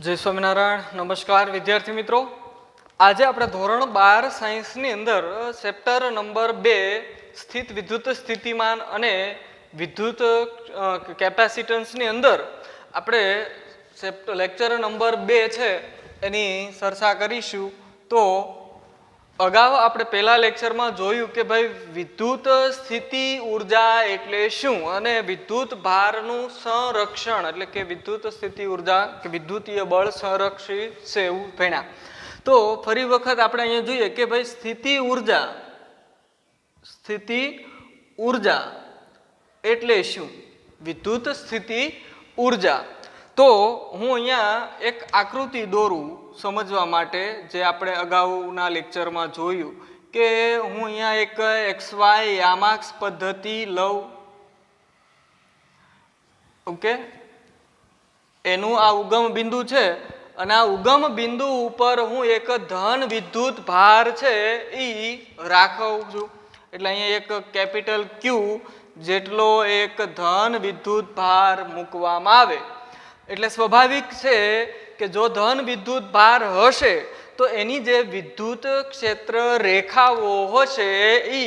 જય સ્વામિનારાયણ. નમસ્કાર વિદ્યાર્થી મિત્રો. આજે આપણે ધોરણ 12 સાયન્સની અંદર ચેપ્ટર નંબર 2 સ્થિત વિદ્યુત સ્થિતિમાન અને વિદ્યુત કેપેસિટન્સની અંદર આપણે લેક્ચર નંબર 2 છે એની ચર્ચા કરીશું. તો અગાઉ આપણે પહેલા લેક્ચરમાં જોયું કે ભાઈ વિદ્યુત સ્થિતિ ઉર્જા એટલે શું અને વિદ્યુત ભારનું સંરક્ષણ એટલે કે વિદ્યુત સ્થિતિ ઉર્જા કે વિદ્યુતીય બળ સંરક્ષિત છે એવું ભણ્યા. તો ફરી વખત આપણે અહીંયા જોઈએ કે ભાઈ સ્થિતિ ઉર્જા એટલે શું, વિદ્યુત સ્થિતિ ઉર્જા. તો હું અહીંયા એક આકૃતિ દોરું સમજવા માટે, જે આપણે અગાઉના લેક્ચરમાં જોયું કે હું અહીંયા એક XY યામાક્ષ પદ્ધતિ લઉં. ઓકે, એનું આ ઉગમ બિંદુ છે અને આ ઉગમ બિંદુ ઉપર હું એક ધન વિદ્યુત ભાર છે એ રાખું છું. એટલે અહીંયા એક કેપિટલ Q જેટલો એક ધન વિદ્યુત ભાર મૂકવામાં આવે. એટલે સ્વાભાવિક છે કે જો ધન વિદ્યુત ભાર હશે તો એની જે વિદ્યુત ક્ષેત્ર રેખાઓ હશે એ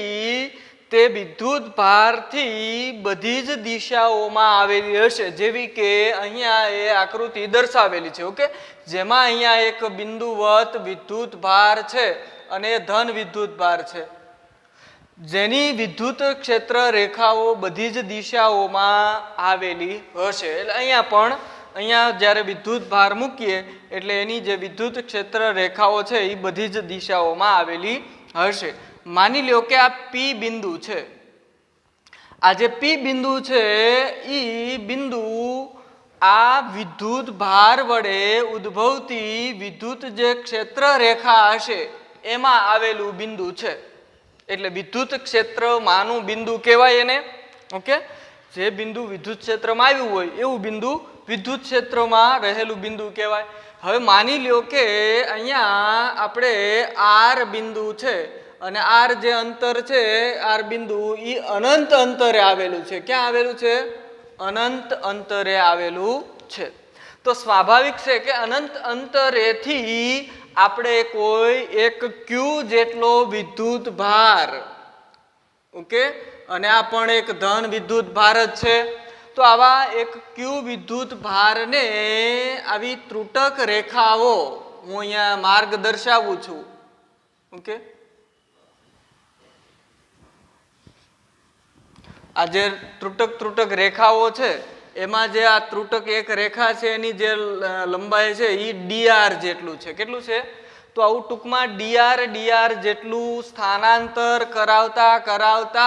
તે વિદ્યુત ભારથી બધી જ દિશાઓમાં આવેલી હશે, જેવી કે અહીંયા એ આકૃતિ દર્શાવેલી છે. ઓકે, જેમાં અહીંયા એક બિંદુવત વિદ્યુત ભાર છે અને ધન વિદ્યુત ભાર છે, જેની વિદ્યુત ક્ષેત્ર રેખાઓ બધી જ દિશાઓમાં આવેલી હશે. એટલે અહીંયા જ્યારે વિદ્યુત ભાર મૂકીએ એટલે એની જે વિદ્યુત ક્ષેત્ર રેખાઓ છે એ બધી જ દિશાઓમાં આવેલી હશે. માની લ્યો કે આ P બિંદુ છે. આ જે P બિંદુ છે એ બિંદુ આ વિદ્યુત ભાર વડે ઉદ્ભવતી વિદ્યુત જે ક્ષેત્ર રેખા હશે એમાં આવેલું બિંદુ છે. એટલે વિદ્યુત ક્ષેત્રમાંનું બિંદુ કહેવાય એને. ઓકે, જે બિંદુ વિદ્યુત ક્ષેત્રમાં આવ્યું હોય એવું બિંદુ વિદ્યુત ક્ષેત્રમાં રહેલું બિંદુ કહેવાય. હવે માની લ્યો કે અહીંયા આપણે R બિંદુ છે અને R જે અંતર છે, R બિંદુ એ અનંત અંતરે આવેલું છે. ક્યાં આવેલું છે? અનંત અંતરે આવેલું છે. તો સ્વાભાવિક છે કે અનંત અંતરેથી આપણે કોઈ એક Q જેટલો વિદ્યુત ભાર, ઓકે, અને આ પણ એક ધન વિદ્યુત ભાર જ છે. તો આવા એક Q વિદ્યુત ભારને આવી ત્રુટક રેખાઓ હું અહીંયા માર્ગ દર્શાવું છું. ઓકે, આ જે ત્રુટક રેખાઓ છે એમાં જે આ ત્રુટક એક રેખા છે એની જે લંબાઈ છે એ dr જેટલું છે. કેટલું છે? તો આવું ટૂંકમાં dr જેટલું સ્થાનાંતર કરાવતા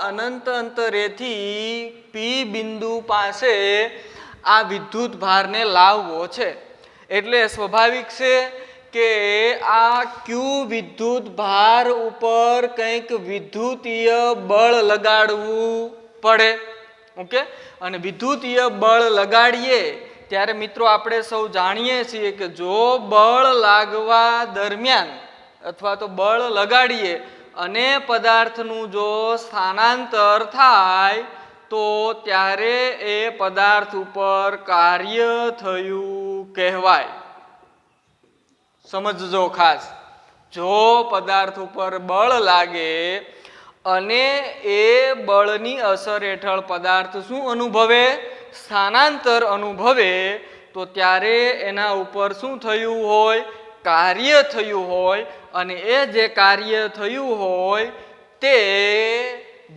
અનંત અંતરેથી P બિંદુ પાસે આ વિદ્યુત ભારને લાવવો છે. એટલે સ્વાભાવિક છે કે આ Q વિદ્યુત ભાર ઉપર કંઈક વિદ્યુતીય બળ લગાડવું પડે. ઓકે, અને વિદ્યુતીય બળ લગાડીએ ત્યારે મિત્રો આપણે સૌ જાણીએ છીએ કે જો બળ લાગવા દરમિયાન અથવા તો બળ લગાડીએ અને પદાર્થનું જો સ્થાનાંતર થાય તો ત્યારે એ પદાર્થ ઉપર કાર્ય થયું કહેવાય. સમજજો ખાસ, જો પદાર્થ ઉપર બળ લાગે અને એ બળની અસર હેઠળ પદાર્થ શું અનુભવે? સ્થાનાંતર અનુભવે. તો ત્યારે એના ઉપર શું થયું હોય? કાર્ય થયું હોય. અને એ જે કાર્ય થયું હોય તે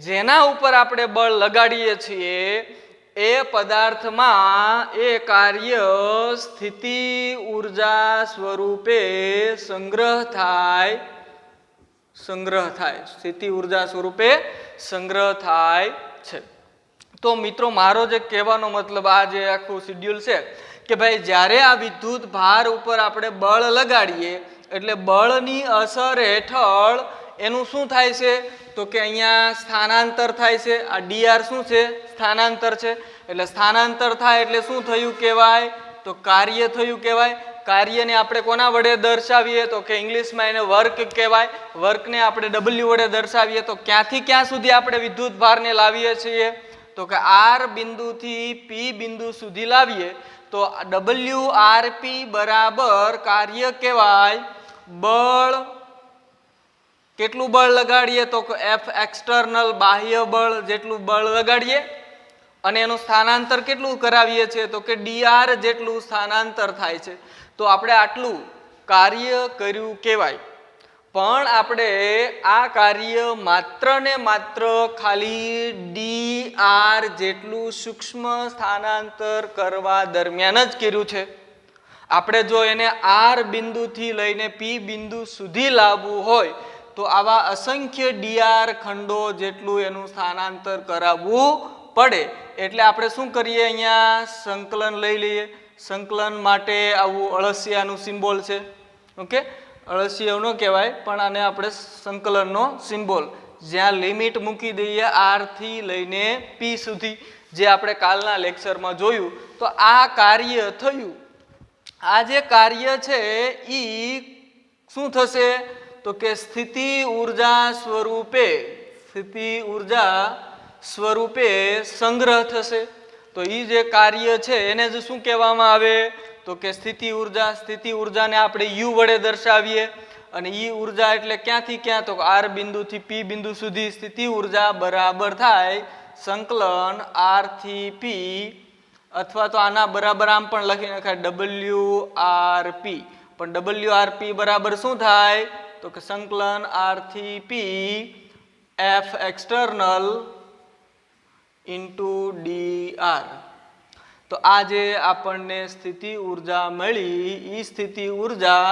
જેના ઉપર આપણે બળ લગાડીએ છીએ એ પદાર્થમાં એ કાર્ય સ્થિતિ ઉર્જા સ્વરૂપે સંગ્રહ થાય. સ્થિતિ ઉર્જા સ્વરૂપે સંગ્રહ થાય છે. તો મિત્રો મારો જે કહેવાનો મતલબ આ જે આખું શિડ્યુલ છે કે ભાઈ જ્યારે આ વિદ્યુત ભાર ઉપર આપણે બળ લગાડીએ એટલે બળની અસર હેઠળ એનું શું થાય છે? તો કે અહીંયા સ્થાનાંતર થાય છે. આ dr શું છે? સ્થાનાંતર છે. એટલે સ્થાનાંતર થાય એટલે શું થયું કહેવાય? તો કાર્ય થયું કહેવાય. કાર્યને આપણે કોના વડે દર્શાવીએ? તો કે ઇંગ્લિશમાં એને વર્ક કહેવાય. વર્કને આપણે W વડે દર્શાવીએ. તો ક્યાંથી ક્યાં સુધી આપણે વિદ્યુત ભારને લાવીએ છીએ? તો કે R બિંદુથી P બિંદુ સુધી લાવીએ તો WRP બરાબર કાર્ય કહેવાય બળ. કેટલું બળ લગાડીએ તો F એક્સટર્નલ બાહ્ય બળ જેટલું બળ લગાડીએ અને એનું સ્થાનાંતર કેટલું કરાવીએ છીએ તો કે dr જેટલું સ્થાનાંતર થાય છે. તો આપણે આટલું કાર્ય કર્યું કહેવાય. પણ આપણે આ કાર્ય માત્ર ને માત્ર ખાલી dr જેટલું સૂક્ષ્મ સ્થાનાંતર કરવા દરમિયાન જ કર્યું છે. આપણે જો એને r બિંદુથી લઈને p બિંદુ સુધી લાવવું હોય તો આવા અસંખ્ય dr ખંડો જેટલું એનું સ્થાનાંતર કરાવવું પડે. એટલે આપણે શું કરીએ, અહીંયા સંકલન લઈ લઈએ. સંકલન માટે આવું અળસિયાનું સિમ્બોલ છે. ઓકે, અળસિયું ન કહેવાય પણ આને આપણે સંકલનનો સિમ્બોલ, જ્યાં લિમિટ મૂકી દઈએ r થી લઈને p સુધી, જે આપણે કાલના લેક્ચરમાં જોયું. તો આ કાર્ય થયું. આ જે કાર્ય છે એ શું થશે તો કે સ્થિતિ ઊર્જા સ્વરૂપે સંગ્રહ થશે. તો એ જે કાર્ય છે એને જ શું કહેવામાં આવે તો કે સ્થિતિ ઊર્જા. સ્થિતિ ઊર્જાને આપણે U વડે દર્શાવીએ અને એ ઊર્જા એટલે ક્યાંથી ક્યાં તો r બિંદુથી p બિંદુ સુધી સ્થિતિ ઊર્જા બરાબર થાય સંકલન r થી p, અથવા તો આના બરાબર આમ પણ લખી નખાય WRP. પણ WRP બરાબર શું થાય તો કે સંકલન r થી p F external into dr. તો આ જે આપણને સ્થિતિ ઊર્જા મળી એ સ્થિતિ ઊર્જા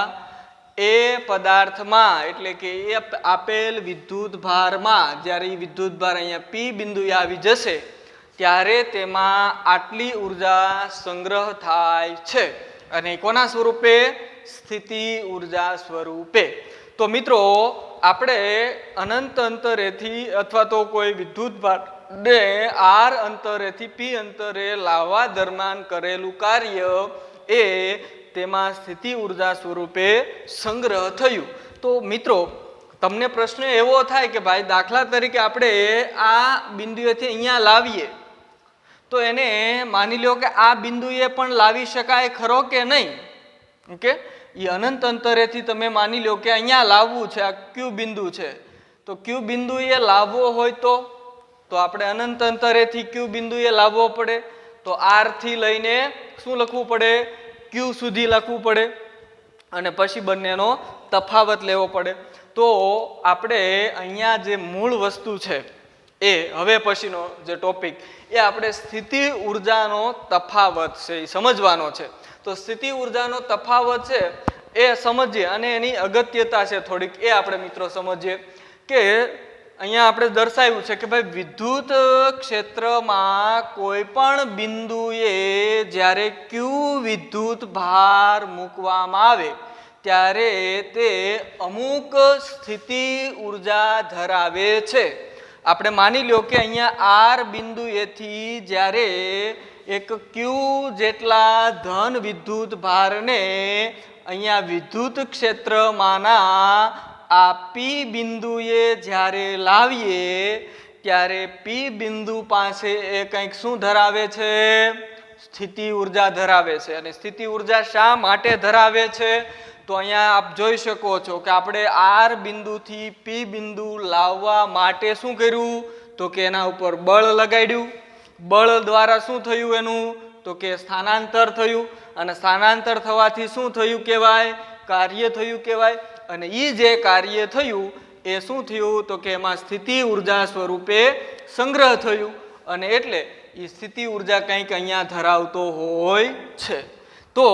એ પદાર્થમાં એટલે કે એ આપેલ વિદ્યુત ભારમાં જ્યારે એ વિદ્યુત ભાર અહીંયા p બિંદુએ આવી જશે ત્યારે તેમાં આટલી ઊર્જા સંગ્રહ થાય છે. અને કોના સ્વરૂપે? સ્થિતિ ઊર્જા સ્વરૂપે. તો મિત્રો આપણે અનંત અંતરેથી અથવા તો કોઈ વિદ્યુત ભારને r અંતરેથી p અંતરે લાવવા દરમિયાન કરેલું કાર્ય એ તેમાં સ્થિતિ ઊર્જા સ્વરૂપે સંગ્રહ થયું. તો મિત્રો તમને પ્રશ્ન એવો થાય કે ભાઈ દાખલા તરીકે આપણે આ બિંદુએથી અહીંયા લાવીએ તો એને માની લો કે આ બિંદુએ પણ લાવી શકાય ખરો કે નહીં? ઓકે, એ અનંત અંતરેથી તમે માની લો કે અહીંયા લાવવું છે, આ Q બિંદુ છે. તો Q બિંદુએ લાવવો હોય તો આપણે અનંત અંતરેથી Q બિંદુએ લાવવો પડે. તો r થી લઈને શું લખવું પડે? Q સુધી લખવું પડે અને પછી બંનેનો તફાવત લેવો પડે. તો આપણે અહીંયા જે મૂળ વસ્તુ છે એ હવે પછીનો જે ટોપિક એ આપણે સ્થિતિ ઊર્જાનો તફાવત છે એ સમજવાનો છે. તો સ્થિતિ ઊર્જાનો તફાવત છે એ સમજીએ અને એની અગત્યતા છે થોડીક, એ આપણે મિત્રો સમજીએ કે અહીંયા આપણે દર્શાવ્યું છે કે ભાઈ વિદ્યુત ક્ષેત્રમાં કોઈ પણ બિંદુએ જ્યારે Q વિદ્યુત ભાર મૂકવામાં આવે ત્યારે તે અમુક સ્થિતિ ઊર્જા ધરાવે છે. આપણે માની લો કે અહીંયા r બિંદુએથી જ્યારે એક Q જેટલા ધન વિદ્યુત ભારને અહીંયા વિદ્યુત ક્ષેત્રમાંના આ P બિંદુએ જ્યારે લાવીએ ત્યારે P બિંદુ પાસે એ કંઈક શું ધરાવે છે? સ્થિતિ ઊર્જા ધરાવે છે. અને સ્થિતિ ઊર્જા શા માટે ધરાવે છે? તો અહીંયા આપ જોઈ શકો છો કે આપણે r બિંદુથી P બિંદુ લાવવા માટે શું કર્યું તો કે એના ઉપર બળ લગાડ્યું. બળ દ્વારા શું થયું એનું તો કે સ્થાનાંતર થયું અને સ્થાનાંતર થવાથી શું થયું કહેવાય? કાર્ય થયું કહેવાય. અને એ જે કાર્ય થયું એ શું થયું તો કે એમાં સ્થિતિ ઊર્જા સ્વરૂપે સંગ્રહ થયું અને એટલે એ સ્થિતિ ઊર્જા કંઈક અહીંયા ધરાવતો હોય છે. તો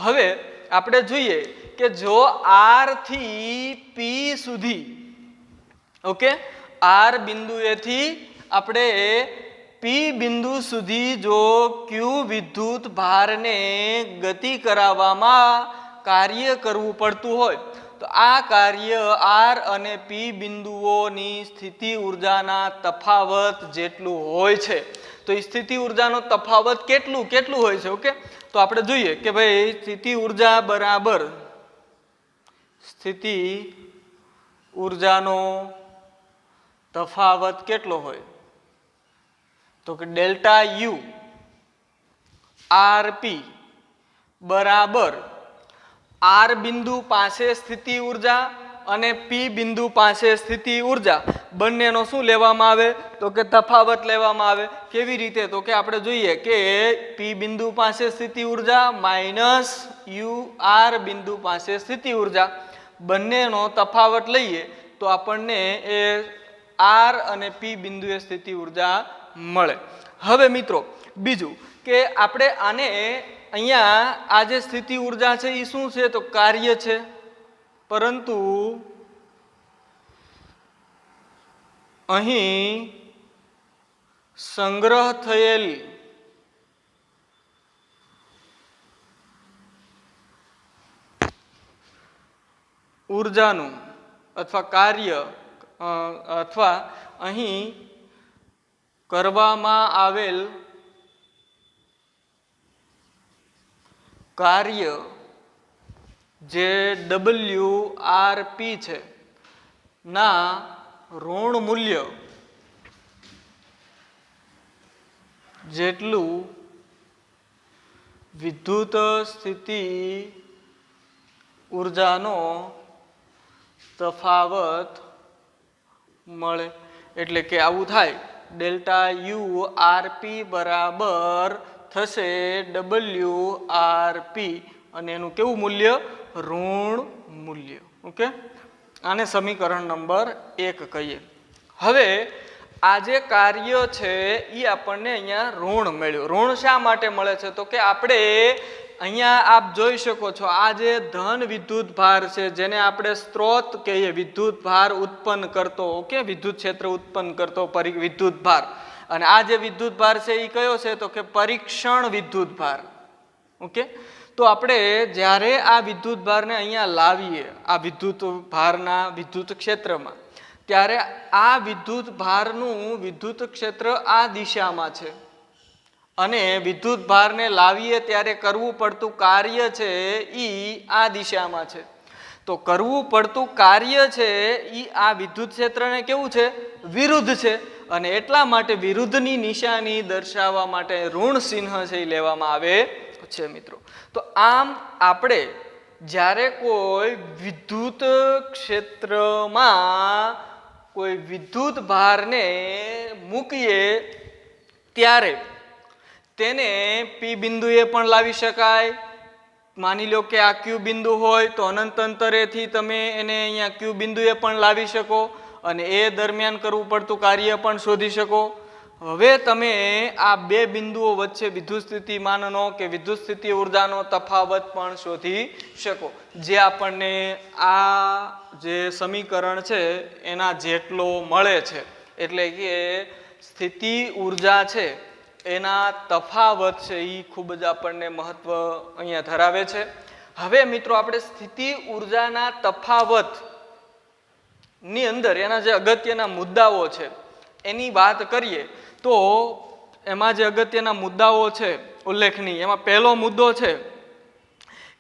હવે આપણે જોઈએ કે જો r થી p સુધી, ઓકે, r બિંદુએથી આપણે p બિંદુ સુધી જો Q વિદ્યુત ભારને ગતિ કરાવવામાં કાર્ય કરવું પડતું હોય તો આ કાર્ય r અને p બિંદુઓની સ્થિતિ ઊર્જાના તફાવત જેટલું હોય છે. તો એ સ્થિતિ ઊર્જાનો તફાવત કેટલું હોય છે? ઓકે, તો આપણે જોઈએ કે ભાઈ સ્થિતિ ઊર્જા બરાબર સ્થિતિ ઊર્જાનો તફાવત કેટલો હોય તો કે ડેલ્ટા U RP બરાબર આર બિંદુ પાસે સ્થિતિ ઉર્જા અને પી બિંદુ પાસે સ્થિતિ ઉર્જા બંનેનો શું લેવામાં આવે તો કે તફાવત લેવામાં આવે. કેવી રીતે તો કે આપણે જોઈએ કે પી બિંદુ પાસે સ્થિતિ ઉર્જા માઇનસ યુ આર બિંદુ પાસે સ્થિતિ ઉર્જા બંનેનો તફાવત લઈએ તો આપણને એ આર અને પી બિંદુએ સ્થિતિ ઉર્જા મળે. હવે મિત્રો બીજું કે આપણે આને અહીંયા આ જે સ્થિતિ ઉર્જા છે એ શું છે તો કાર્ય છે, પરંતુ અહીં સંગ્રહ થયેલ ઉર્જાનું અથવા કાર્ય અથવા અહીં કરવામાં આવેલ કાર્ય જે WRP છે ના ઋણ મૂલ્ય જેટલું વિદ્યુત સ્થિતિ ઉર્જાનો તફાવત મળે. એટલે કે આવું થાય ડેલ્ટા યુ આરપી બરાબર થશે WRP અને એનું કેવું મૂલ્ય ઋણ મૂલ્ય. ઓકે, આને સમીકરણ નંબર 1 કહીએ. હવે આ જે કાર્ય છે એ આપણને અહીંયા ઋણ મળ્યું. ઋણ શા માટે મળે છે તો કે આપણે અહીંયા આપ જોઈ શકો છો આ જે ધન વિદ્યુત ભાર છે જેને આપણે સ્ત્રોત કહીએ, વિદ્યુત ભાર ઉત્પન્ન કરતો, ઓકે, વિદ્યુત ક્ષેત્ર ઉત્પન્ન કરતો વિદ્યુત ભાર, અને આ જે વિદ્યુત ભાર છે એ કયો છે તો કે પરીક્ષણ વિદ્યુત ભાર. ઓકે, તો આપણે જ્યારે આ વિદ્યુત ભારને અહીંયા લાવીએ આ વિદ્યુત ભારના વિદ્યુત ક્ષેત્રમાં ત્યારે આ વિદ્યુત ભારનું વિદ્યુત ક્ષેત્ર આ દિશામાં છે અને વિદ્યુત ભારને લાવીએ ત્યારે કરવું પડતું કાર્ય છે ઈ આ દિશામાં છે. તો કરવું પડતું કાર્ય છે ઈ આ વિદ્યુત ક્ષેત્રને કેવું છે વિરુદ્ધ છે અને એટલા માટે વિરુદ્ધની નિશાની દર્શાવવા માટે ઋણ ચિહ્ન છે એ લેવામાં આવે છે મિત્રો. તો આમ આપણે જ્યારે કોઈ વિદ્યુત ક્ષેત્રમાં કોઈ વિદ્યુત ભારને મૂકીએ ત્યારે તેને પી બિંદુએ પણ લાવી શકાય. માની લો કે આ ક્યુ બિંદુ હોય તો અનંત અંતરેથી તમે એને અહીંયા ક્યુ બિંદુએ પણ લાવી શકો અને એ દરમિયાન કરવું પડતું કાર્ય પણ શોધી શકો. હવે તમે આ બે બિંદુઓ વચ્ચે વિદ્યુત સ્થિતિમાનનો કે વિદ્યુત સ્થિતિ ઉર્જાનો તફાવત પણ શોધી શકો, જે આપણને આ જે સમીકરણ છે એના જેટલો મળે છે. એટલે કે સ્થિતિ ઉર્જા છે એના તફાવત છે એ ખૂબ જ આપણને મહત્વ અહીંયા ધરાવે છે. હવે મિત્રો આપણે સ્થિતિ ઉર્જાના તફાવત ની અંદર એના જે અગત્યના મુદ્દાઓ છે એની વાત કરીએ તો એમાં જે અગત્યના મુદ્દાઓ છે ઉલ્લેખનીય, એમાં પહેલો મુદ્દો છે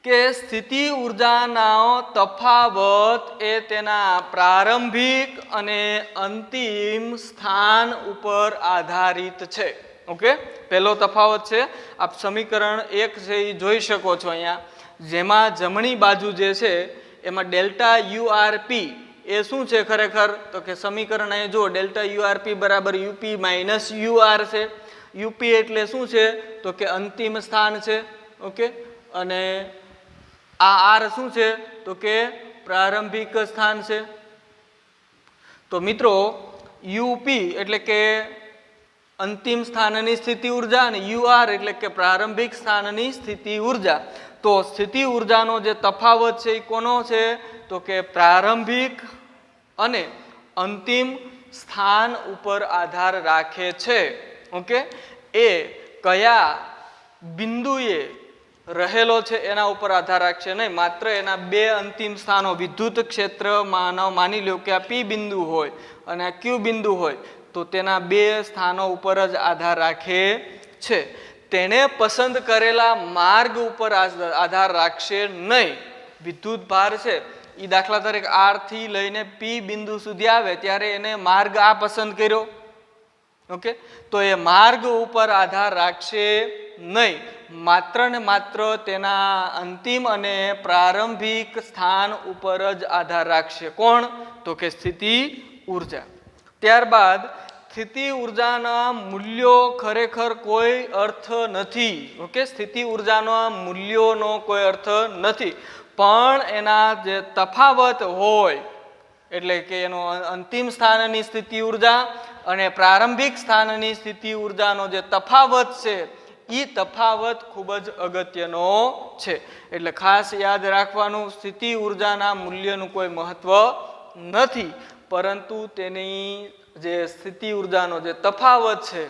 કે સ્થિતિ ઉર્જાનો તફાવત એ તેના પ્રારંભિક અને અંતિમ સ્થાન ઉપર આધારિત છે. ઓકે, પહેલો તફાવત છે આપ સમીકરણ 1 છે એ જોઈ શકો છો અહીંયા, જેમાં જમણી બાજુ જે છે એમાં ડેલ્ટા યુઆરપી એ શું છે ખરેખર તો કે સમીકરણ અહીં જો ડેલ્ટા યુઆરપી બરાબર યુપી માઇનસ યુઆર છે. યુપી એટલે શું છે તો કે અંતિમ સ્થાન છે. ઓકે, અને આ આર શું છે તો કે પ્રારંભિક સ્થાન છે. તો મિત્રો યુપી એટલે કે અંતિમ સ્થાનની સ્થિતિ ઉર્જા અને યુઆર એટલે કે પ્રારંભિક સ્થાનની સ્થિતિ ઉર્જા. તો સ્થિતિ ઉર્જાનો જે તફાવત છે એ કોનો છે તો કે પ્રારંભિક અને અંતિમ સ્થાન ઉપર આધાર રાખે છે. ઓકે, એ કયા બિંદુએ રહેલો છે એના ઉપર આધાર રાખશે નહીં, માત્ર એના બે અંતિમ સ્થાનો વિદ્યુત ક્ષેત્રમાં માની લો કે આ પી બિંદુ હોય અને આ ક્યુ બિંદુ હોય તો તેના બે સ્થાનો ઉપર જ આધાર રાખે છે. તેણે પસંદ કરેલા માર્ગ ઉપર આધાર રાખશે નહીં. વિદ્યુત ભાર છે એ દાખલા તરીકે આર થી લઈને પી બિંદુ સુધી આવે ત્યારે એને માર્ગ આ પસંદ કર્યો, ઓકે, તો એ માર્ગ ઉપર આધાર રાખશે નહીં, માત્ર ને માત્ર તેના અંતિમ અને પ્રારંભિક સ્થાન ઉપર જ આધાર રાખશે. કોણ? તો કે સ્થિતિ ઉર્જા. ત્યારબાદ સ્થિતિ ઉર્જાના મૂલ્યો ખરેખર કોઈ અર્થ નથી. ઓકે, સ્થિતિ ઉર્જાના મૂલ્યોનો કોઈ અર્થ નથી, પણ એના જે તફાવત હોય, એટલે કે એનો અંતિમ સ્થાનની સ્થિતિ ઉર્જા અને પ્રારંભિક સ્થાનની સ્થિતિ ઉર્જાનો જે તફાવત છે એ તફાવત ખૂબ જ અગત્યનો છે. એટલે ખાસ યાદ રાખવાનું, સ્થિતિ ઉર્જાના મૂલ્યનું કોઈ મહત્વ નથી, પરંતુ તેની જે સ્થિતિ ઉર્જાનો જે તફાવત છે,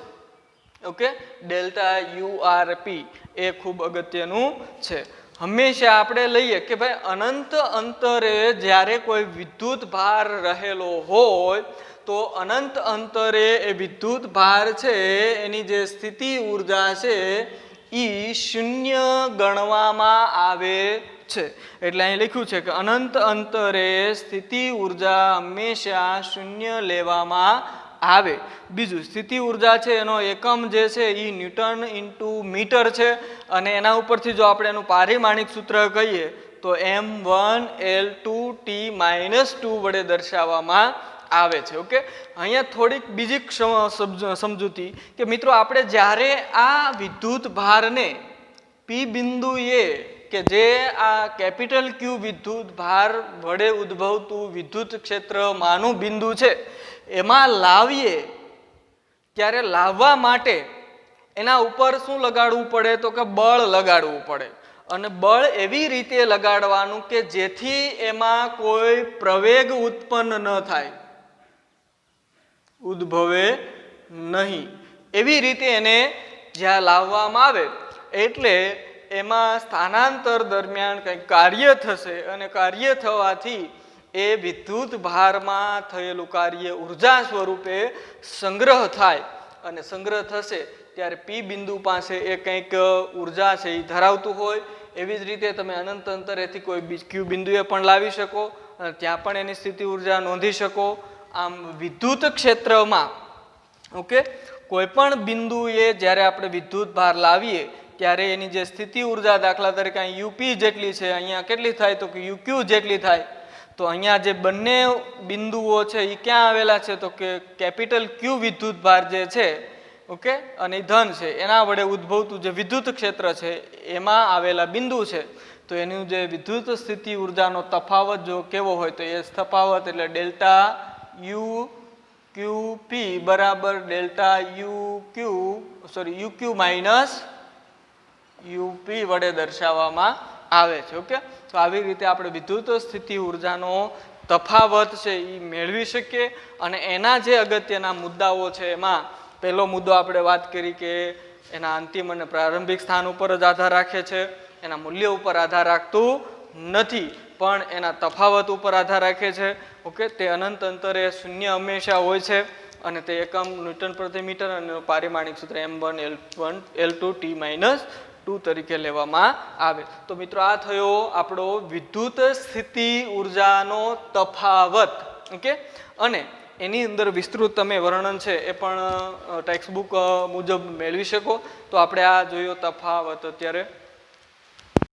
ઓકે, ડેલ્ટા યુઆરપી, એ ખૂબ અગત્યનું છે. હંમેશા આપણે લઈએ કે ભાઈ અનંત અંતરે જ્યારે કોઈ વિદ્યુત ભાર રહેલો હોય તો અનંત અંતરે એ વિદ્યુત ભાર છે એની જે સ્થિતિ ઉર્જા છે એ શૂન્ય ગણવામાં આવે છે. એટલે અહીં લખ્યું છે કે અનંત અંતરે સ્થિતિ ઉર્જા હંમેશા શૂન્ય લેવામાં આવે. બીજું, સ્થિતિ ઉર્જા છે એનો એકમ જે છે એ ન્યૂટન ઇન્ટુ મીટર છે, અને એના ઉપરથી જો આપણે એનું પારિમાણિક સૂત્ર કહીએ તો m1L2T-2 વડે દર્શાવવામાં આવે છે. ઓકે, અહીંયા થોડીક બીજી સમજૂતી કે મિત્રો, આપણે જ્યારે આ વિદ્યુત ભારને પી બિંદુએ, કે જે આ કેપિટલ ક્યુ વિદ્યુત ભાર વડે ઉદ્ભવતું વિદ્યુત ક્ષેત્રમાંનું બિંદુ છે એમાં લાવીએ, ત્યારે લાવવા માટે એના ઉપર શું લગાડવું પડે? તો કે બળ લગાડવું પડે. અને બળ એવી રીતે લગાડવાનું કે જેથી એમાં કોઈ પ્રવેગ ઉત્પન્ન ન થાય, ઉદ્ભવે નહીં. એવી રીતે એને જ્યાં લાવવામાં આવે એટલે એમાં સ્થાનાંતર દરમિયાન કંઈક કાર્ય થશે, અને કાર્ય થવાથી એ વિદ્યુત ભારમાં થયેલું કાર્ય ઉર્જા સ્વરૂપે સંગ્રહ થાય, અને સંગ્રહ થશે ત્યારે પી બિંદુ પાસે એ કંઈક ઉર્જા છે એ ધરાવતું હોય. એવી જ રીતે તમે અનંત અંતરેથી કોઈ ક્યુ બિંદુએ પણ લાવી શકો અને ત્યાં પણ એની સ્થિતિ ઉર્જા નોંધી શકો. આમ વિદ્યુત ક્ષેત્રમાં, ઓકે, કોઈ પણ બિંદુએ જ્યારે આપણે વિદ્યુત ભાર લાવીએ ત્યારે એની જે સ્થિતિ ઉર્જા, દાખલા તરીકે અહીં યુપી જેટલી છે, અહીંયા કેટલી થાય? તો કે યુક્યુ જેટલી થાય. તો અહીંયા જે બંને બિંદુઓ છે એ ક્યાં આવેલા છે? તો કે કેપિટલ ક્યુ વિદ્યુત ભાર જે છે, ઓકે, અને ધન છે, એના વડે ઉદ્ભવતું જે વિદ્યુત ક્ષેત્ર છે એમાં આવેલા બિંદુ છે. તો એનું જે વિદ્યુત સ્થિતિ ઉર્જાનો તફાવત જો કેવો હોય તો એ તફાવત એટલે ડેલ્ટા યુક્યુપી બરાબર ડેલ્ટા યુક્યુ માઇનસ યુપી વડે દર્શાવવામાં આવે છે. ઓકે, તો આવી રીતે આપણે વિદ્યુત સ્થિતિ ઉર્જાનો તફાવત છે એ મેળવી શકીએ. અને એના જે અગત્યના મુદ્દાઓ છે એમાં પહેલો મુદ્દો આપણે વાત કરી કે એના અંતિમ અને પ્રારંભિક સ્થાન ઉપર જ આધાર રાખે છે, એના મૂલ્ય ઉપર આધાર રાખતું નથી, પણ એના તફાવત ઉપર આધાર રાખે છે. ઓકે, તે અનંત અંતરે શૂન્ય હંમેશા હોય છે, અને તે એકમ ન્યૂટન પ્રતિ મીટર, અને પારિમાણિક સૂત્ર m1L2T-2 તરીકે લેવામાં આવે. તો મિત્રો, આ થયો આપણો વિદ્યુત સ્થિતિ ઉર્જાનો તફાવત. ઓકે, અને એની અંદર વિસ્તૃત તમે વર્ણન છે એ પણ ટેક્સ્ટબુક મુજબ મેળવી શકો. તો આપણે આ જોયો તફાવત અત્યારે.